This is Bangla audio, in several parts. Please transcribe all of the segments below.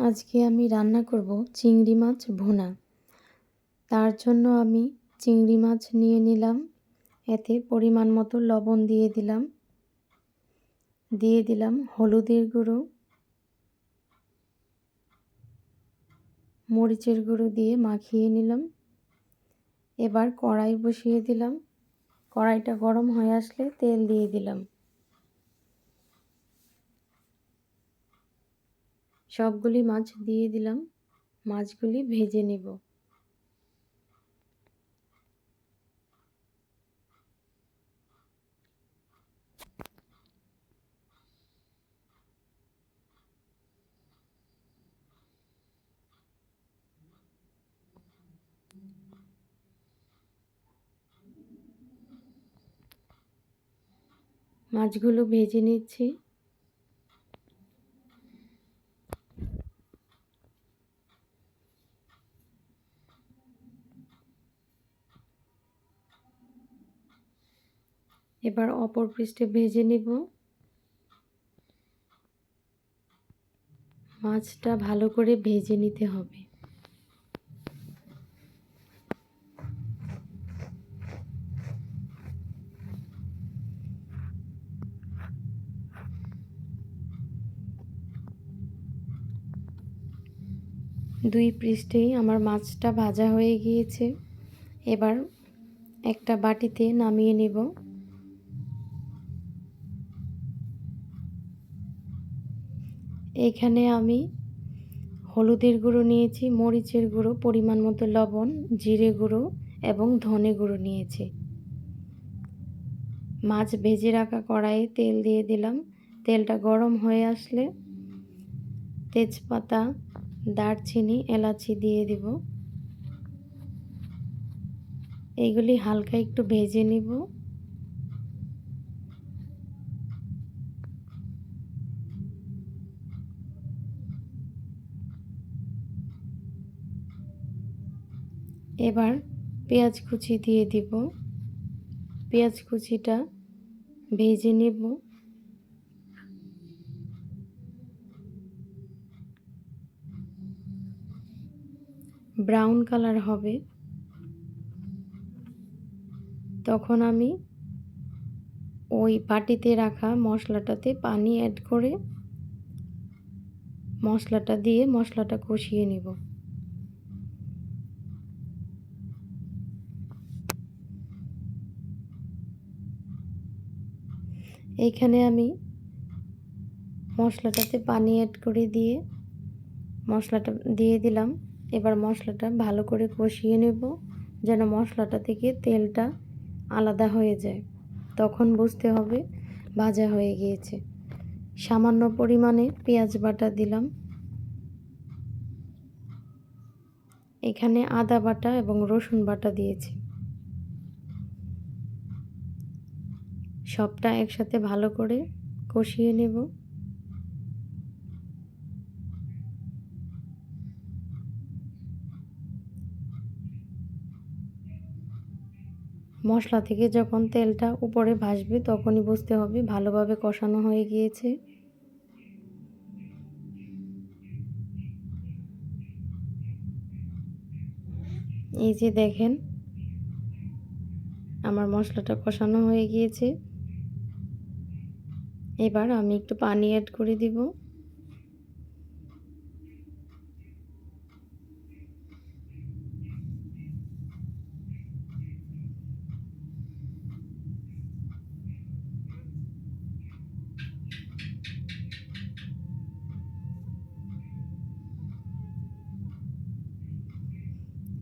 আজকে আমি রান্না করব চিংড়ি মাছ ভুনা। তার জন্য আমি চিংড়ি মাছ নিয়ে নিলাম, এতে পরিমাণ মতো লবণ দিয়ে দিলাম হলুদের গুঁড়ো, মরিচের গুঁড়ো দিয়ে মাখিয়ে নিলাম। এবার কড়াই বসিয়ে দিলাম, কড়াইটা গরম হয়ে আসলে তেল দিয়ে দিলাম। সবগুলি মাছ দিয়ে দিলাম, মাছগুলি ভেজে নেব। মাছগুলো ভেজে নিচ্ছি। এবার অপর পৃষ্ঠে ভেজে নেব। মাছটা ভালো করে ভেজে নিতে হবে। দুই পৃষ্ঠেই আমার মাছটা ভাজা হয়ে গিয়েছে। এবার একটা বাটিতে নামিয়ে নেব। এখানে আমি হলুদের গুঁড়ো নিয়েছি, মরিচের গুঁড়ো, পরিমাণ মতো লবণ, জিরে গুঁড়ো এবং ধনে গুঁড়ো নিয়েছি। মাছ ভেজে রাখা কড়াইয়ে তেল দিয়ে দিলাম। তেলটা গরম হয়ে আসলে তেজপাতা, দারচিনি, এলাচি দিয়ে দিব। এইগুলি হালকা একটু ভেজে নিব। এবার পেঁয়াজ কুচি দিয়ে দিব। পেঁয়াজ কুচিটা ভেজে নেব। ব্রাউন কালার হবে, তখন আমি ওই বাটিতে রাখা মশলাটাতে পানি অ্যাড করে মশলাটা দিয়ে মশলাটা কষিয়ে নেব। এইখানে আমি মশলাটাতে পানি অ্যাড করে দিয়ে মশলাটা দিয়ে দিলাম। এবার মশলাটা ভালো করে কষিয়ে নেব, যেন মশলাটা থেকে তেলটা আলাদা হয়ে যায়। তখন বুঝতে হবে ভাজা হয়ে গিয়েছে। সামান্য পরিমাণে পেঁয়াজ বাটা দিলাম। এখানে আদা বাটা এবং রসুন বাটা দিয়েছি। সবটা একসাথে ভালো করে কষিয়ে নেব। মশলা থেকে যখন তেলটা উপরে ভাসবে তখনই বুঝতে হবে ভালোভাবে কষানো হয়ে গিয়েছে। এই যে দেখেন, আমার মশলাটা কষানো হয়ে গিয়েছে। এবার আমি একটু পানি অ্যাড করে দিব।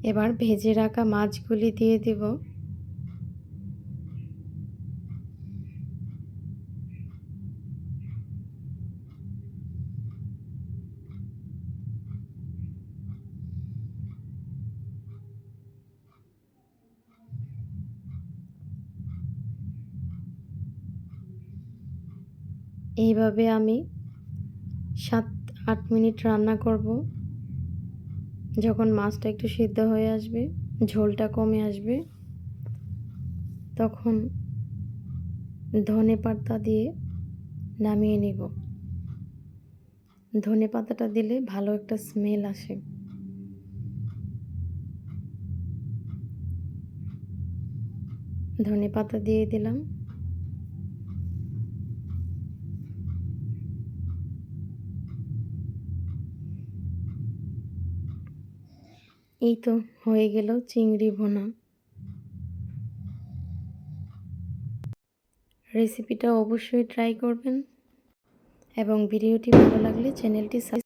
এবার ভেজে রাখা মাছগুলি দিয়ে দেব। এইভাবে আমি 7-8 মিনিট রান্না করব। যখন মাছটা একটু সিদ্ধ হয়ে আসবে, ঝোলটা কমে আসবে, তখন ধনে পাতা দিয়ে নামিয়ে নিব। ধনেপাতাটা দিলে ভালো একটা স্মেল আসে। ধনেপাতা দিয়ে দিলাম। এই তো হয়ে গেল চিংড়ি ভুনা। রেসিপিটা অবশ্যই ট্রাই করবেন এবং ভিডিওটি ভালো লাগলে চ্যানেলটি